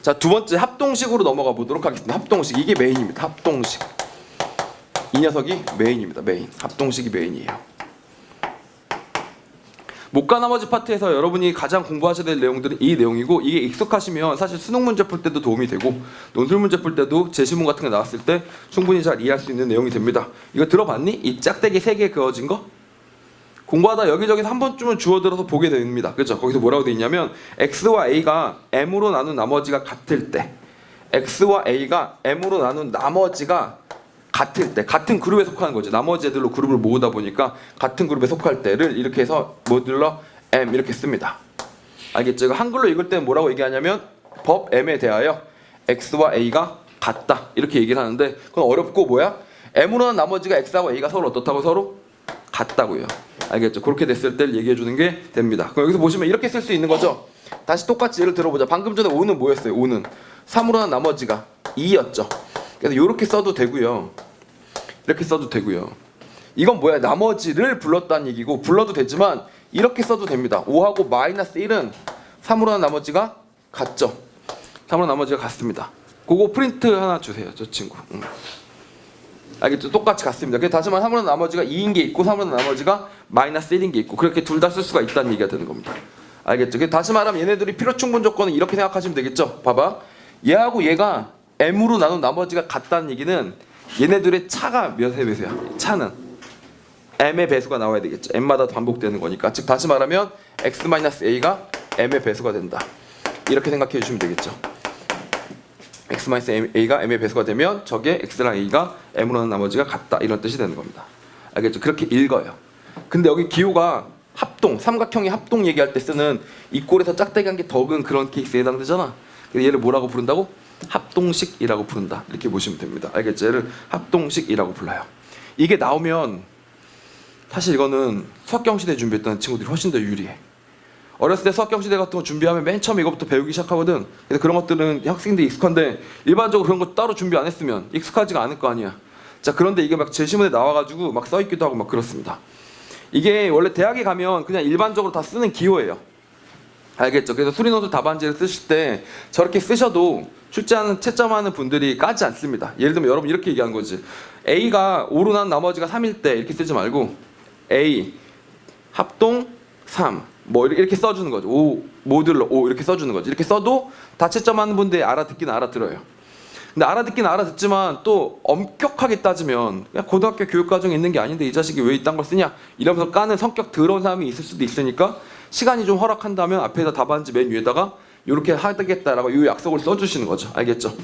자, 두 번째 합동식으로 넘어가 보도록 하겠습니다. 합동식, 이게 메인입니다. 합동식. 이 녀석이 메인입니다. 메인. 합동식이 메인이에요. 목과 나머지 파트에서 여러분이 가장 공부하셔야 될 내용들은 이 내용이고, 이게 익숙하시면 사실 수능 문제 풀 때도 도움이 되고 논술 문제 풀 때도 제시문 같은 게 나왔을 때 충분히 잘 이해할 수 있는 내용이 됩니다. 이거 들어봤니? 이 짝대기 3개 그어진 거? 공부하다 여기저기서 한 번쯤은 주워들어서 보게 됩니다. 그렇죠? 거기서 뭐라고 돼 있냐면 x와 a가 m으로 나눈 나머지가 같을 때, x와 a가 m으로 나눈 나머지가 같을 때, 같은 그룹에 속하는 거죠. 나머지 애들로 그룹을 모으다 보니까 같은 그룹에 속할 때를 이렇게 해서 모듈러 m 이렇게 씁니다. 알겠죠? 이거 한글로 읽을 때는 뭐라고 얘기하냐면 법 m에 대하여 x와 a가 같다 이렇게 얘기를 하는데, 그건 어렵고 뭐야? m으로 난 나머지가 x하고 a가 서로 어떻다고? 서로 같다고요. 알겠죠? 그렇게 됐을 때를 얘기해 주는 게 됩니다. 그럼 여기서 보시면 이렇게 쓸 수 있는 거죠. 다시 똑같이 예를 들어보자. 방금 전에 5는 뭐였어요? 5는 3으로 난 나머지가 2였죠. 그래서 이렇게 써도 되고요. 이렇게 써도 되고요. 이건 뭐야? 나머지를 불렀다는 얘기고, 불러도 되지만 이렇게 써도 됩니다. 5하고 마이너스 1은 3으로 난 나머지가 같죠. 3으로 난 나머지가 같습니다. 그거 프린트 하나 주세요. 저 친구. 알겠죠? 똑같이 같습니다. 그래서 다시 말하면 3으로 난 나머지가 2인 게 있고 3으로 난 나머지가 마이너스 1인 게 있고, 그렇게 둘 다 쓸 수가 있다는 얘기가 되는 겁니다. 알겠죠? 그래서 다시 말하면 얘네들이 필요충분 조건은 이렇게 생각하시면 되겠죠? 봐봐. 얘하고 얘가 m으로 나눈 나머지가 같다는 얘기는 얘네들의 차가 몇의 배수야? 차는 m의 배수가 나와야 되겠죠. m마다 반복되는 거니까. 즉 다시 말하면 x-a가 m의 배수가 된다. 이렇게 생각해 주시면 되겠죠. x-a가 m의 배수가 되면 저게 x랑 a가 m으로 나눈 나머지가 같다, 이런 뜻이 되는 겁니다. 알겠죠? 그렇게 읽어요. 근데 여기 기호가 합동, 삼각형의 합동 얘기할 때 쓰는 이 꼴에서 짝대기 한 개 덕은 그런 케이스에 해당되잖아. 그래서 얘를 뭐라고 부른다고? 합동식이라고 부른다. 이렇게 보시면 됩니다. 알겠죠? 얘를 합동식이라고 불러요. 이게 나오면 사실 이거는 수학경시대 준비했던 친구들이 훨씬 더 유리해. 어렸을 때 수학경시대 같은 거 준비하면 맨 처음에 이것부터 배우기 시작하거든. 그래서 그런 것들은 학생들이 익숙한데 일반적으로 그런 거 따로 준비 안 했으면 익숙하지가 않을 거 아니야. 자, 그런데 이게 막 제시문에 나와가지고 막 써있기도 하고 막 그렇습니다. 이게 원래 대학에 가면 그냥 일반적으로 다 쓰는 기호예요. 알겠죠? 그래서 수리논술 답안지를 쓰실 때 저렇게 쓰셔도 출제하는 채점하는 분들이 까지 않습니다. 예를 들면 여러분 이렇게 얘기하는 거지. A가 5로 난 나머지가 3일 때 이렇게 쓰지 말고 A 합동 3 뭐 이렇게 써주는 거죠. 5 모듈러 5 이렇게 써주는 거죠. 이렇게 써도 다 채점하는 분들이 알아듣기는 알아들어요. 근데 알아듣기는 알아듣지만 또 엄격하게 따지면 그냥 고등학교 교육과정에 있는 게 아닌데 이 자식이 왜 이딴 걸 쓰냐 이러면서 까는 성격 더러운 사람이 있을 수도 있으니까 시간이 좀 허락한다면 앞에다 답안지 맨 위에다가 이렇게 하겠다라고 이 약속을 써주시는 거죠. 알겠죠?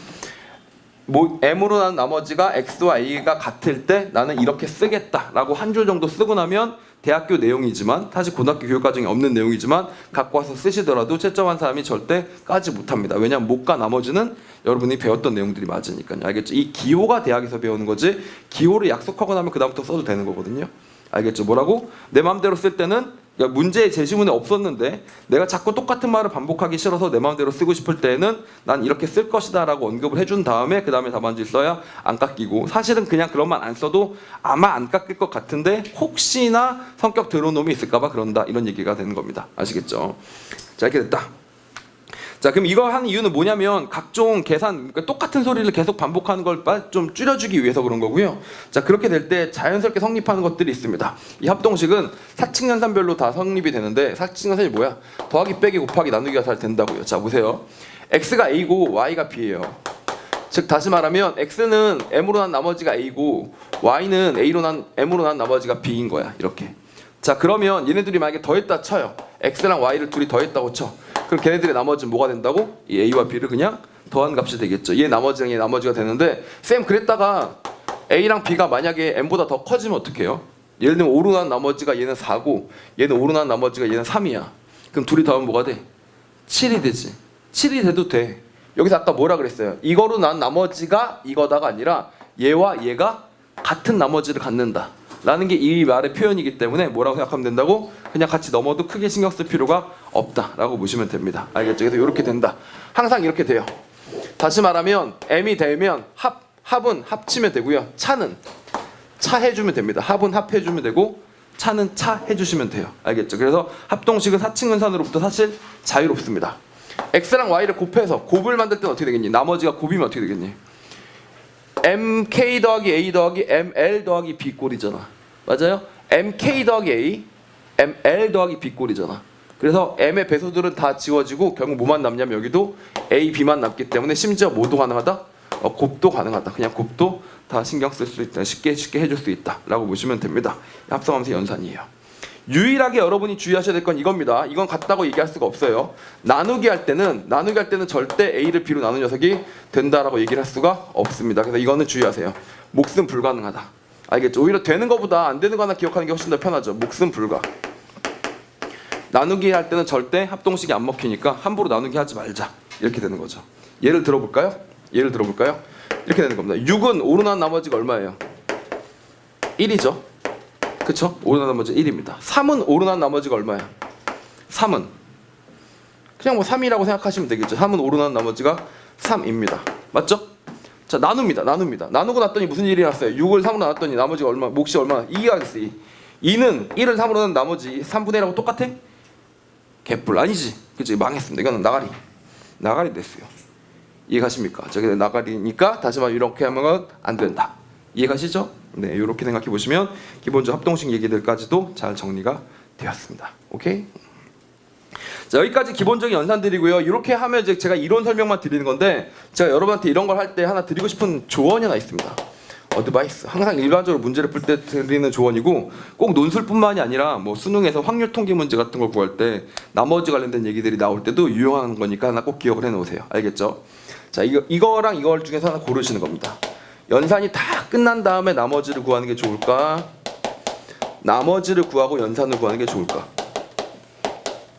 뭐 m으로 난 나머지가 x와 a가 같을 때 나는 이렇게 쓰겠다라고 한 줄 정도 쓰고 나면 대학교 내용이지만 사실 고등학교 교육과정에 없는 내용이지만 갖고 와서 쓰시더라도 채점한 사람이 절대 까지 못합니다. 왜냐하면 못과 나머지는 여러분이 배웠던 내용들이 맞으니까요. 알겠죠? 이 기호가 대학에서 배우는 거지 기호를 약속하고 나면 그 다음부터 써도 되는 거거든요. 알겠죠? 뭐라고? 내 마음대로 쓸 때는 문제 제시문에 없었는데 내가 자꾸 똑같은 말을 반복하기 싫어서 내 마음대로 쓰고 싶을 때는 난 이렇게 쓸 것이다 라고 언급을 해준 다음에 그 다음에 답안지를 써야 안 깎이고, 사실은 그냥 그런 말 안 써도 아마 안 깎일 것 같은데 혹시나 성격 더러운 놈이 있을까 봐 그런다, 이런 얘기가 되는 겁니다. 아시겠죠? 자, 이렇게 됐다. 자, 그럼 이거 하는 이유는 뭐냐면 각종 계산, 그러니까 똑같은 소리를 계속 반복하는 걸 좀 줄여주기 위해서 그런 거고요. 자, 그렇게 될 때 자연스럽게 성립하는 것들이 있습니다. 이 합동식은 사칙연산별로 다 성립이 되는데, 사칙연산이 뭐야? 더하기 빼기 곱하기 나누기가 잘 된다고요. 자, 보세요. x가 a고 y가 b예요. 즉 다시 말하면 x는 m으로 난 나머지가 a고 y는 m으로 난 나머지가 b인 거야. 이렇게. 자, 그러면 얘네들이 만약에 더했다 쳐요. x랑 y를 둘이 더했다고 쳐. 그럼 걔네들의 나머지는 뭐가 된다고? 이 a와 b를 그냥 더한 값이 되겠죠. 얘 나머지랑 얘 나머지가 되는데, 쌤 그랬다가 a랑 b가 만약에 m보다 더 커지면 어떡해요? 예를 들면 5로 난 나머지가 얘는 4고 얘는 5로 난 나머지가 얘는 3이야. 그럼 둘이 더하면 뭐가 돼? 7이 되지. 7이 돼도 돼. 여기서 아까 뭐라 그랬어요? 이거로 난 나머지가 이거다가 아니라 얘와 얘가 같은 나머지를 갖는다 라는 게 이 말의 표현이기 때문에 뭐라고 생각하면 된다고? 그냥 같이 넘어도 크게 신경 쓸 필요가 없다라고 보시면 됩니다. 알겠죠? 그래서 이렇게 된다. 항상 이렇게 돼요. 다시 말하면 m이 되면 합은 합치면 되고요. 차는 차 해주면 됩니다. 합은 합해주면 되고 차는 차 해주시면 돼요. 알겠죠? 그래서 합동식은 사칙연산으로부터 사실 자유롭습니다. x랑 y를 곱해서 곱을 만들 때는 어떻게 되겠니? 나머지가 곱이면 어떻게 되겠니? mk 더하기 a 더하기 ml 더하기 b 꼴이잖아. 맞아요? mk 더하기 a, ml 더하기 b 꼴이잖아. 그래서 m의 배수들은 다 지워지고 결국 뭐만 남냐면 여기도 a, b만 남기 때문에 심지어 뭐도 가능하다? 곱도 가능하다. 그냥 곱도 다 신경 쓸 수 있다. 쉽게 해줄 수 있다 라고 보시면 됩니다. 합성함수 연산이에요. 유일하게 여러분이 주의하셔야 될 건 이겁니다. 이건 같다고 얘기할 수가 없어요. 나누기 할 때는 절대 a를 b로 나눈 녀석이 된다라고 얘기를 할 수가 없습니다. 그래서 이거는 주의하세요. 몫은 불가능하다. 알겠죠? 오히려 되는 것보다 안 되는 거 하나 기억하는 게 훨씬 더 편하죠. 몫은 불가. 나누기 할 때는 절대 합동식이 안 먹히니까 함부로 나누기 하지 말자. 이렇게 되는 거죠. 예를 들어볼까요? 이렇게 되는 겁니다. 6은 오르난 나머지가 얼마예요? 1이죠. 그쵸? 오르난 나머지 1입니다. 3은 오르난 나머지가 얼마야? 3은 그냥 뭐 3이라고 생각하시면 되겠죠. 3은 오르난 나머지가 3입니다. 맞죠? 자, 나눕니다. 나누고 났더니 무슨 일이 났어요? 6을 3으로 나눴더니 나머지가 얼마? 몫이 얼마나? 2가 됐어. 2. 2는 1을 3으로 나눈 나머지 3분의 1하고 똑같아? 개뿔 아니지. 그치? 망했습니다. 이거는 나가리 됐어요. 이해가십니까? 저게 나가리니까 다시 말해 이렇게 하면 안 된다. 이해가시죠? 네, 이렇게 생각해 보시면 기본적 합동식 얘기들까지도 잘 정리가 되었습니다. 오케이? 자, 여기까지 기본적인 연산들이고요. 이렇게 하면 이제 제가 이론 설명만 드리는 건데 제가 여러분한테 이런 걸 할 때 하나 드리고 싶은 조언이 하나 있습니다. 어드바이스. 항상 일반적으로 문제를 풀 때 드리는 조언이고 꼭 논술뿐만이 아니라 뭐 수능에서 확률 통계 문제 같은 걸 구할 때 나머지 관련된 얘기들이 나올 때도 유용한 거니까 하나 꼭 기억을 해 놓으세요. 알겠죠? 자, 이거랑 이걸 중에서 하나 고르시는 겁니다. 연산이 다 끝난 다음에 나머지를 구하는 게 좋을까? 나머지를 구하고 연산을 구하는 게 좋을까?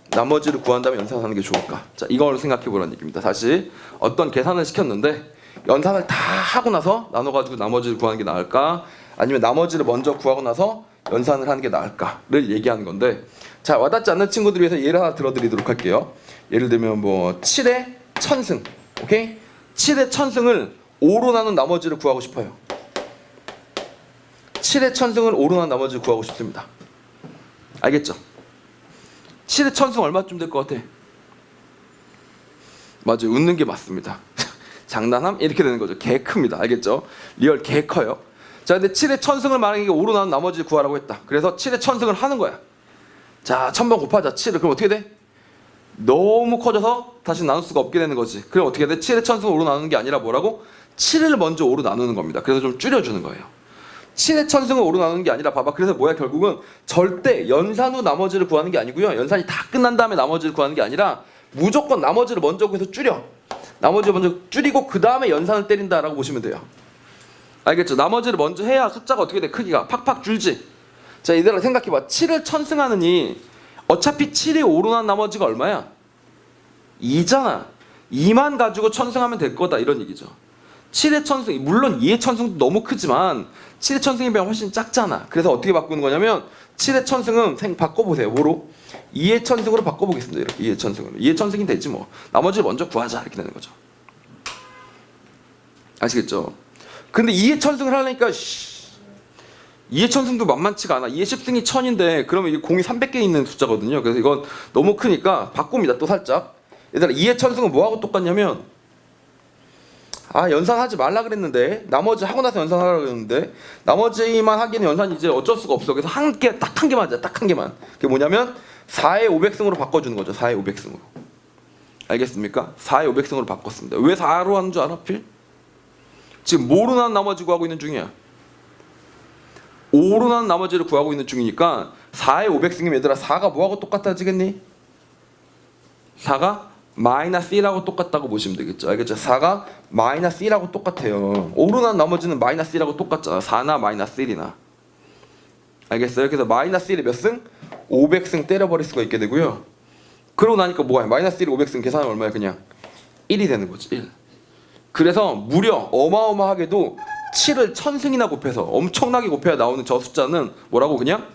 나머지를 구한 다음에 연산을 하는 게 좋을까? 자, 이걸 생각해 보라는 얘기입니다. 다시 어떤 계산을 시켰는데 연산을 다 하고 나서 나눠가지고 나머지를 구하는 게 나을까? 아니면 나머지를 먼저 구하고 나서 연산을 하는 게 나을까를 얘기하는 건데, 자, 와닿지 않는 친구들 위해서 예를 하나 들어드리도록 할게요. 예를 들면 뭐 7의 천승, 오케이? 7의 천승을 5로 나눈 나머지를 구하고 싶어요. 7의 천승을 5로 나눈 나머지를 구하고 싶습니다. 알겠죠? 7의 천승 얼마쯤 될 것 같아? 맞아요. 웃는 게 맞습니다. 장난함? 이렇게 되는 거죠. 개 큽니다. 알겠죠? 리얼 개 커요. 자, 근데 7의 천승을 만약에 5로 나눈 나머지를 구하라고 했다. 그래서 7의 천승을 하는 거야. 자, 1000번 곱하자. 7을. 그럼 어떻게 돼? 너무 커져서 다시 나눌 수가 없게 되는 거지. 그럼 어떻게 돼? 7의 천승을 5로 나누는 게 아니라 뭐라고? 7을 먼저 5로 나누는 겁니다. 그래서 좀 줄여주는 거예요. 7의 천승을 5로 나누는 게 아니라 봐봐. 그래서 뭐야? 결국은 절대 연산 후 나머지를 구하는 게 아니고요. 연산이 다 끝난 다음에 나머지를 구하는 게 아니라 무조건 나머지를 먼저 구해서 줄여. 나머지를 먼저 줄이고 그 다음에 연산을 때린다라고 보시면 돼요. 알겠죠? 나머지를 먼저 해야 숫자가 어떻게 돼? 크기가 팍팍 줄지. 자, 이대로 생각해봐. 7을 천승하느니 어차피 7이 5로 난 나머지가 얼마야? 2잖아. 2만 가지고 천승하면 될 거다 이런 얘기죠. 7의 천승, 물론 2의 천승도 너무 크지만 7의 천승에 비하면 훨씬 작잖아. 그래서 어떻게 바꾸는 거냐면 7의 천승은 바꿔보세요. 뭐로? 2의 천승으로 바꿔보겠습니다. 이렇게 2의 천승으로. 2의 천승이 되지 뭐. 나머지를 먼저 구하자 이렇게 되는 거죠. 아시겠죠? 근데 2의 천승을 하려니까 2의 천승도 만만치가 않아. 2의 10승이 1000인데 그러면 이게 공이 300개 있는 숫자거든요. 그래서 이건 너무 크니까 바꿉니다. 또 살짝. 얘들아, 2의 천승은 뭐하고 똑같냐면 연산하지 말라 그랬는데 나머지 하고 나서 연산하라 그랬는데 나머지만 하기는 연산이 이제 어쩔 수가 없어. 그래서 딱 한 개만 하자. 딱 한 개만. 그게 뭐냐면 4의 500승으로 바꿔주는 거죠. 4의 500승으로. 알겠습니까? 4의 500승으로 바꿨습니다. 왜 4로 하는 줄 알아? 하필? 지금 뭐로 난 나머지 구하고 있는 중이야. 5로 난 나머지를 구하고 있는 중이니까 4의 500승이면 얘들아 4가 뭐하고 똑같아지겠니? 4가 마이너스 1하고 똑같다고 보시면 되겠죠. 알겠죠? 4가 마이너스 1하고 똑같아요. 5로 난 나머지는 마이너스 1하고 똑같잖아. 4나 마이너스 1이나. 알겠어요? 그래서 마이너스 1에 몇 승? 500승 때려버릴 수가 있게 되고요. 그러고 나니까 뭐야? 마이너스 1에 500승 계산하면 얼마야? 그냥 1이 되는 거지. 1. 그래서 무려 어마어마하게도 7을 1000승이나 곱해서 엄청나게 곱해야 나오는 저 숫자는 뭐라고? 그냥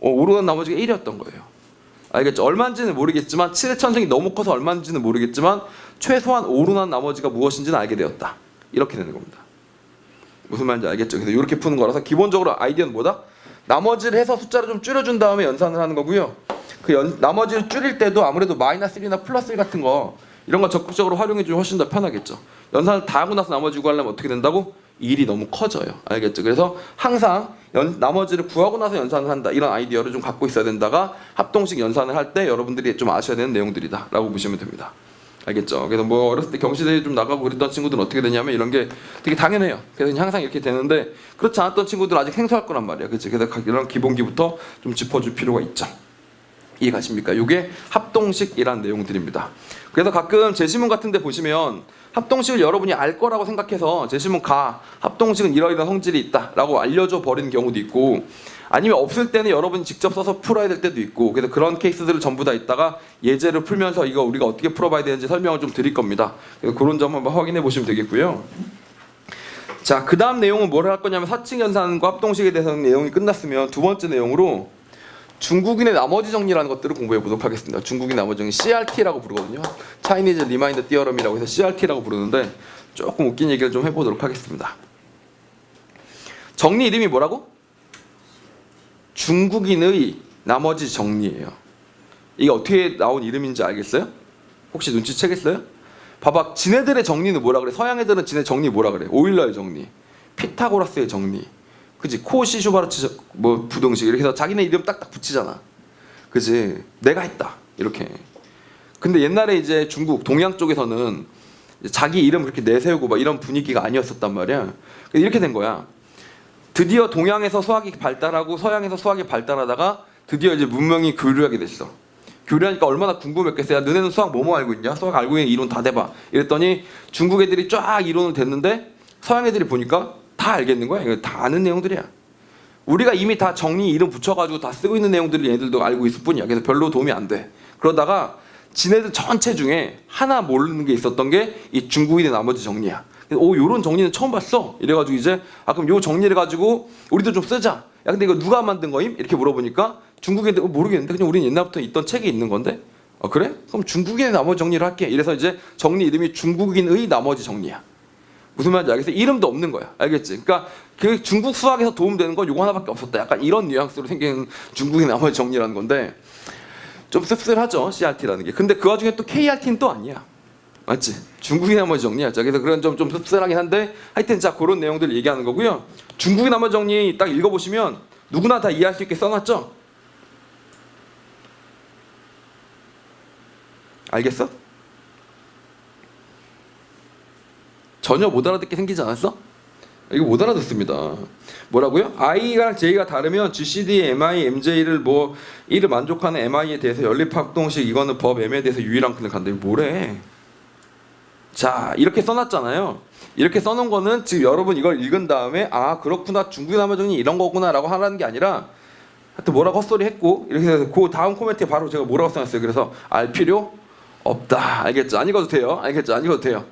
5로 난 나머지가 1이었던 거예요. 알겠죠? 얼마인지는 모르겠지만 7의 1000승이 너무 커서 얼마인지는 모르겠지만 최소한 5로 난 나머지가 무엇인지는 알게 되었다. 이렇게 되는 겁니다. 무슨 말인지 알겠죠? 그래서 이렇게 푸는 거라서 기본적으로 아이디어는 뭐다? 나머지를 해서 숫자를 좀 줄여준 다음에 연산을 하는 거고요. 나머지를 줄일 때도 아무래도 마이너스 1이나 플러스 1 같은 거 이런 거 적극적으로 활용해 주면 훨씬 더 편하겠죠. 연산을 다 하고 나서 나머지 구하려면 어떻게 된다고? 일이 너무 커져요. 알겠죠? 그래서 항상 나머지를 구하고 나서 연산을 한다. 이런 아이디어를 좀 갖고 있어야 된다가 합동식 연산을 할 때 여러분들이 좀 아셔야 되는 내용들이다 라고 보시면 됩니다. 알겠죠? 그래서 뭐 어렸을 때 경시대회 좀 나가고 그랬던 친구들은 어떻게 되냐면 이런 게 되게 당연해요. 그래서 항상 이렇게 되는데 그렇지 않았던 친구들은 아직 생소할 거란 말이에요. 그렇지? 그래서 이런 기본기부터 좀 짚어줄 필요가 있죠. 이해가십니까? 이게 합동식이란 내용들입니다. 그래서 가끔 제시문 같은 데 보시면 합동식을 여러분이 알 거라고 생각해서 제시문 합동식은 이러이러한 성질이 있다 라고 알려줘 버리는 경우도 있고, 아니면 없을 때는 여러분이 직접 써서 풀어야 될 때도 있고, 그래서 그런 케이스들을 전부 다 있다가 예제를 풀면서 이거 우리가 어떻게 풀어봐야 되는지 설명을 좀 드릴 겁니다. 그래서 그런 점 한번 확인해 보시면 되겠고요. 자, 그 다음 내용은 뭘 할 거냐면 사칙 연산과 합동식에 대해서는 내용이 끝났으면 두 번째 내용으로 중국인의 나머지 정리라는 것들을 공부해 보도록 하겠습니다. 중국인 나머지 정리 CRT라고 부르거든요. Chinese Remainder Theorem이라고 해서 CRT라고 부르는데 조금 웃긴 얘기를 좀 해보도록 하겠습니다. 정리 이름이 뭐라고? 중국인의 나머지 정리예요. 이게 어떻게 나온 이름인지 알겠어요? 혹시 눈치채겠어요? 봐봐, 지네들의 정리는 뭐라 그래? 서양 애들은 지네 정리 뭐라 그래? 오일러의 정리, 피타고라스의 정리, 그지? 코시 슈바르츠 뭐 부등식 이렇게 해서 자기네 이름 딱딱 붙이잖아. 그지? 내가 했다 이렇게. 근데 옛날에 이제 중국 동양 쪽에서는 자기 이름 그렇게 내세우고 막 이런 분위기가 아니었었단 말이야. 이렇게 된 거야. 드디어 동양에서 수학이 발달하고 서양에서 수학이 발달하다가 드디어 이제 문명이 교류하게 됐어. 교류하니까 얼마나 궁금했겠어요. 야, 너네는 수학 뭐뭐 알고 있냐? 수학 알고 있는 이론 다 대봐. 이랬더니 중국 애들이 쫙 이론을 댔는데 서양 애들이 보니까 다 알겠는 거야. 이거 다 아는 내용들이야. 우리가 이미 다 정리 이름 붙여가지고 다 쓰고 있는 내용들을 얘네들도 알고 있을 뿐이야. 그래서 별로 도움이 안 돼. 그러다가 지네들 전체 중에 하나 모르는 게 있었던 게 이 중국인의 나머지 정리야. 오, 요런 정리는 처음 봤어. 이래가지고 이제 그럼 요 정리를 가지고 우리도 좀 쓰자. 야, 근데 이거 누가 만든 거임? 이렇게 물어보니까 중국인들 모르겠는데 그냥 우리는 옛날부터 있던 책에 있는 건데. 그래? 그럼 중국인의 나머지 정리를 할게. 이래서 이제 정리 이름이 중국인의 나머지 정리야. 무슨 말인지 알겠어? 이름도 없는 거야. 알겠지? 그러니까 그 중국 수학에서 도움되는 건 요거 하나밖에 없었다. 약간 이런 뉘앙스로 생긴 중국인 나머지 정리라는 건데 좀 씁쓸하죠, CRT라는 게. 근데 그 와중에 또 KRT는 또 아니야. 맞지? 중국인 나머지 정리야. 자, 그래서 그런 좀 씁쓸하긴 한데 하여튼 자, 그런 내용들을 얘기하는 거고요. 중국인 나머지 정리 딱 읽어보시면 누구나 다 이해할 수 있게 써놨죠? 알겠어? 전혀 못 알아듣게 생기지 않았어? 이거 못 알아듣습니다. 뭐라고요? I랑 J가 다르면 GCD, MI, MJ를 뭐 이를 만족하는 MI에 대해서 연립합동식 이거는 법 M에 대해서 유일한 끈을 간다. 이거 뭐래? 자, 이렇게 써놨잖아요. 이렇게 써놓은 거는 지금 여러분 이걸 읽은 다음에 아 그렇구나 중국인 나머지 정리 이런 거구나 라고 하라는 게 아니라 하여튼 뭐라고 헛소리 했고 이렇게 해서 그 다음 코멘트에 바로 제가 뭐라고 써놨어요. 그래서 알 필요 없다. 알겠죠? 안 읽어도 돼요. 알겠죠? 안 읽어도 돼요.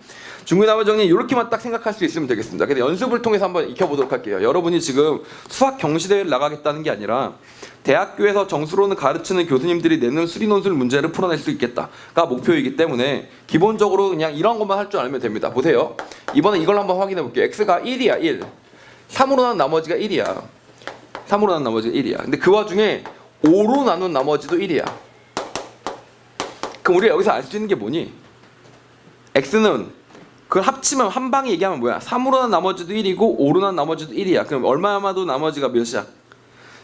중국인 나머지 정리 이렇게만 딱 생각할 수 있으면 되겠습니다. 그래서 연습을 통해서 한번 익혀보도록 할게요. 여러분이 지금 수학 경시대회를 나가겠다는 게 아니라 대학교에서 정수로는 가르치는 교수님들이 내는 수리논술 문제를 풀어낼 수 있겠다가 목표이기 때문에 기본적으로 그냥 이런 것만 할 줄 알면 됩니다. 보세요. 이번에 이걸 한번 확인해 볼게요. x가 1이야 1. 3으로 나눈 나머지가 1이야. 3으로 나눈 나머지가 1이야. 근데 그 와중에 5로 나눈 나머지도 1이야. 그럼 우리가 여기서 알 수 있는 게 뭐니? x는 그걸 합치면 한 방에 얘기하면 뭐야? 3으로 난 나머지도 1이고 5로 난 나머지도 1이야. 그럼 얼마마도 나머지가 몇이야?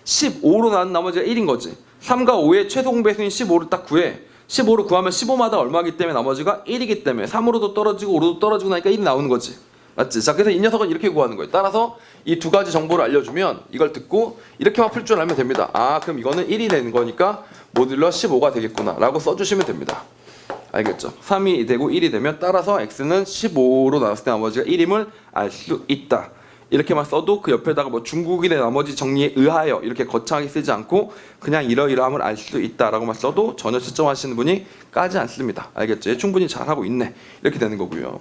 15로 난 나머지가 1인 거지. 3과 5의 최소 공배수인 15를 딱 구해. 15를 구하면 15마다 얼마이기 때문에 나머지가 1이기 때문에 3으로도 떨어지고 5로도 떨어지고 나니까 1이 나오는 거지. 맞지? 자, 그래서 이 녀석은 이렇게 구하는 거예요. 따라서 이 두 가지 정보를 알려주면 이걸 듣고 이렇게만 풀 줄 알면 됩니다. 아, 그럼 이거는 1이 되는 거니까 모듈러 15가 되겠구나 라고 써주시면 됩니다. 알겠죠? 3이 되고 1이 되면 따라서 x는 15로 나눴을 때 나머지가 1임을 알 수 있다. 이렇게만 써도 그 옆에다가 뭐 중국인의 나머지 정리에 의하여 이렇게 거창하게 쓰지 않고 그냥 이러이러함을 알 수 있다라고만 써도 전혀 채점하시는 분이 까지 않습니다. 알겠죠? 충분히 잘하고 있네. 이렇게 되는 거고요.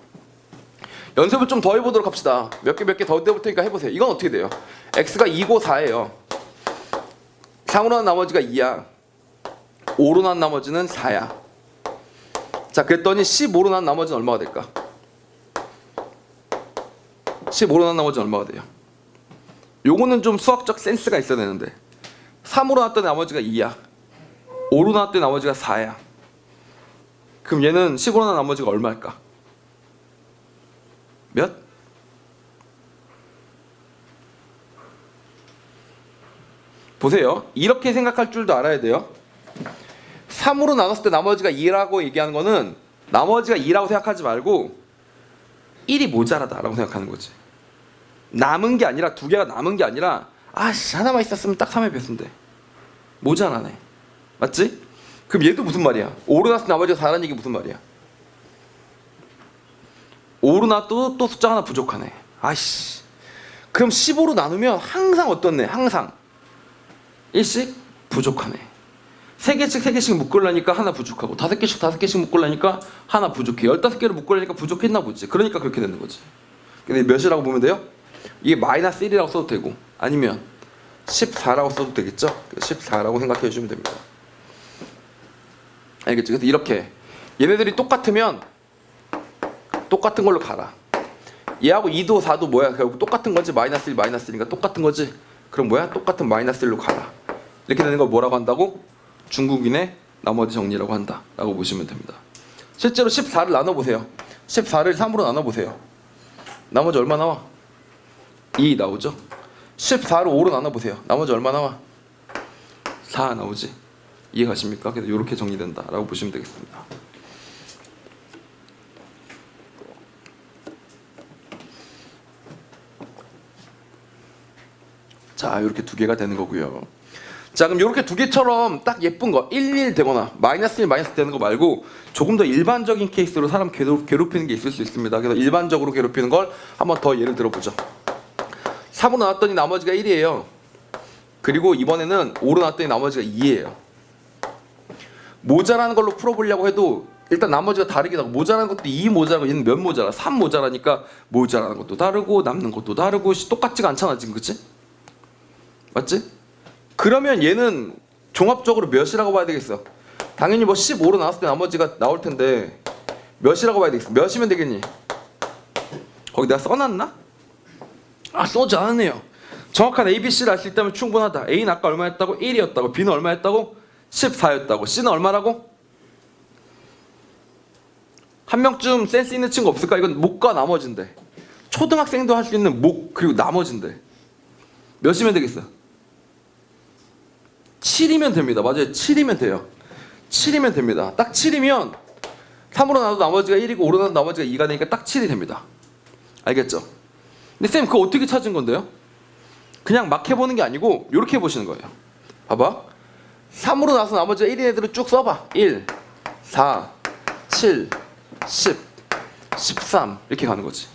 연습을 좀 더 해보도록 합시다. 몇 개 더 해볼 테니까 해보세요. 이건 어떻게 돼요? x가 2고 4예요. 3으로 난 나머지가 2야. 5로 난 나머지는 4야. 자, 그랬더니 15로 난 나머지는 얼마가 될까? 15로 난 나머지는 얼마가 돼요? 요거는 좀 수학적 센스가 있어야 되는데 3으로 났던 나머지가 2야. 5로 나왔더니 나머지가 4야. 그럼 얘는 10으로 나온 나머지가 얼마일까? 몇? 보세요. 이렇게 생각할 줄도 알아야 돼요. 3으로 나눴을 때 나머지가 2라고 얘기하는 거는 나머지가 2라고 생각하지 말고 1이 모자라다라고 생각하는 거지. 남은 게 아니라, 두 개가 남은 게 아니라, 아씨 하나만 있었으면 딱 3에 비했으면 돼. 모자라네. 맞지? 그럼 얘도 무슨 말이야? 5로 나왔을 때 나머지가 4라는 얘기 무슨 말이야? 5로 나왔도 또 숫자 하나 부족하네. 아이씨. 그럼 15로 나누면 항상 어떻네? 항상 1씩 부족하네. 3개씩 묶으려니까 하나 부족하고, 5개씩 묶으려니까 하나 부족해. 15개를 묶으려니까 부족했나 보지. 그러니까 그렇게 되는 거지. 근데 몇이라고 보면 돼요? 이게 마이너스 1이라고 써도 되고, 아니면 14라고 써도 되겠죠? 14라고 생각해 주시면 됩니다. 알겠죠? 그래서 이렇게 얘네들이 똑같으면 똑같은 걸로 가라. 얘하고 2도 4도 뭐야? 결국 똑같은 거지. 마이너스 1, 마이너스 1이니까 똑같은 거지. 그럼 뭐야? 똑같은 마이너스 1로 가라. 이렇게 되는 걸 뭐라고 한다고? 중국인의 나머지 정리라고 한다 라고 보시면 됩니다. 실제로 14를 나눠보세요. 14를 3으로 나눠보세요. 나머지 얼마 나와? 2 나오죠. 14를 5로 나눠보세요. 나머지 얼마 나와? 4 나오지. 이해가십니까? 그래서 이렇게 정리된다 라고 보시면 되겠습니다. 자, 이렇게 두 개가 되는 거고요. 자, 그럼 이렇게 두 개처럼 딱 예쁜 거 1, 1 되거나 마이너스 1, 마이너스 되는 거 말고 조금 더 일반적인 케이스로 사람 괴롭히는 게 있을 수 있습니다. 그래서 일반적으로 괴롭히는 걸 한번 더 예를 들어보죠. 3으로 나왔더니 나머지가 1이에요. 그리고 이번에는 5로 나왔더니 나머지가 2예요. 모자라는 걸로 풀어보려고 해도 일단 나머지가 다르게 나고, 모자라는 것도 2 모자라고, 얘는 몇 모자라? 3 모자라니까 모자라는 것도 다르고 남는 것도 다르고 똑같지가 않잖아 지금. 그치? 맞지? 그러면 얘는 종합적으로 몇이라고 봐야 되겠어? 당연히 뭐 15로 나왔을 때 나머지가 나올 텐데 몇이라고 봐야 되겠어? 몇이면 되겠니? 거기 내가 써놨나? 아, 써지 않았네요. 정확한 ABC를 알 수 있다면 충분하다. A는 아까 얼마였다고? 1이었다고. B는 얼마였다고? 14였다고. C는 얼마라고? 한 명쯤 센스 있는 친구 없을까? 이건 목과 나머지인데, 초등학생도 할 수 있는 목 그리고 나머지인데 몇이면 되겠어? 7이면 됩니다. 맞아요. 7이면 돼요. 7이면 됩니다. 딱 7이면 3으로 나눠도 나머지가 1이고 5로 나눠도 나머지가 2가 되니까 딱 7이 됩니다. 알겠죠? 근데 쌤 그거 어떻게 찾은 건데요? 그냥 막 해보는 게 아니고 이렇게 해보시는 거예요. 봐봐. 3으로 나서 나머지가 1인 애들을 쭉 써봐. 1, 4, 7, 10, 13 이렇게 가는 거지.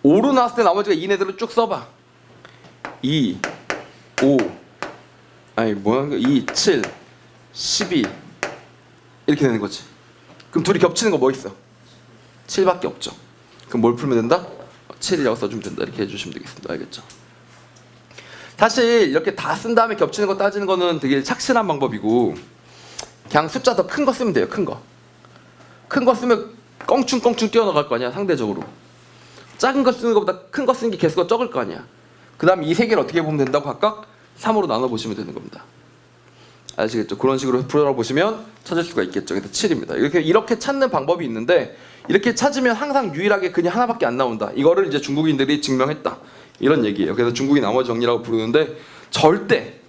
5로 나왔을 때 나머지가 2인 애들을 쭉 써봐. 2, 5, 아니 뭐야? 2, 7, 12 이렇게 되는 거지. 그럼 둘이 겹치는 거 뭐 있어? 7밖에 없죠. 그럼 뭘 풀면 된다? 7이라고 써주면 된다. 이렇게 해주시면 되겠습니다. 알겠죠? 사실 이렇게 다 쓴 다음에 겹치는 거 따지는 거는 되게 착실한 방법이고, 그냥 숫자 더 큰 거 쓰면 돼요. 큰 거. 큰 거 쓰면 껑충껑충 뛰어나갈 거 아니야, 상대적으로. 작은 거 쓰는 것보다 큰 거 쓰는 게 개수가 적을 거 아니야. 그 다음 이 세 개를 어떻게 보면 된다고? 각각 3으로 나눠보시면 되는 겁니다. 아시겠죠? 그런 식으로 풀어보시면 찾을 수가 있겠죠. 그래서 7입니다. 이렇게 찾는 방법이 있는데, 이렇게 찾으면 항상 유일하게 그냥 하나밖에 안 나온다. 이거를 이제 중국인들이 증명했다. 이런 얘기예요. 그래서 중국이 나머지 정리라고 부르는데, 절대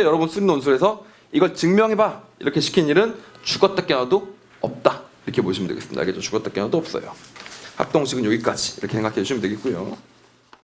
여러분 쓰는 논술에서 이걸 증명해봐 이렇게 시킨 일은 죽었다 깨어나도 없다. 이렇게 보시면 되겠습니다. 알겠죠? 죽었다 깨어나도 없어요. 합동식은 여기까지 이렇게 생각해 주시면 되겠고요.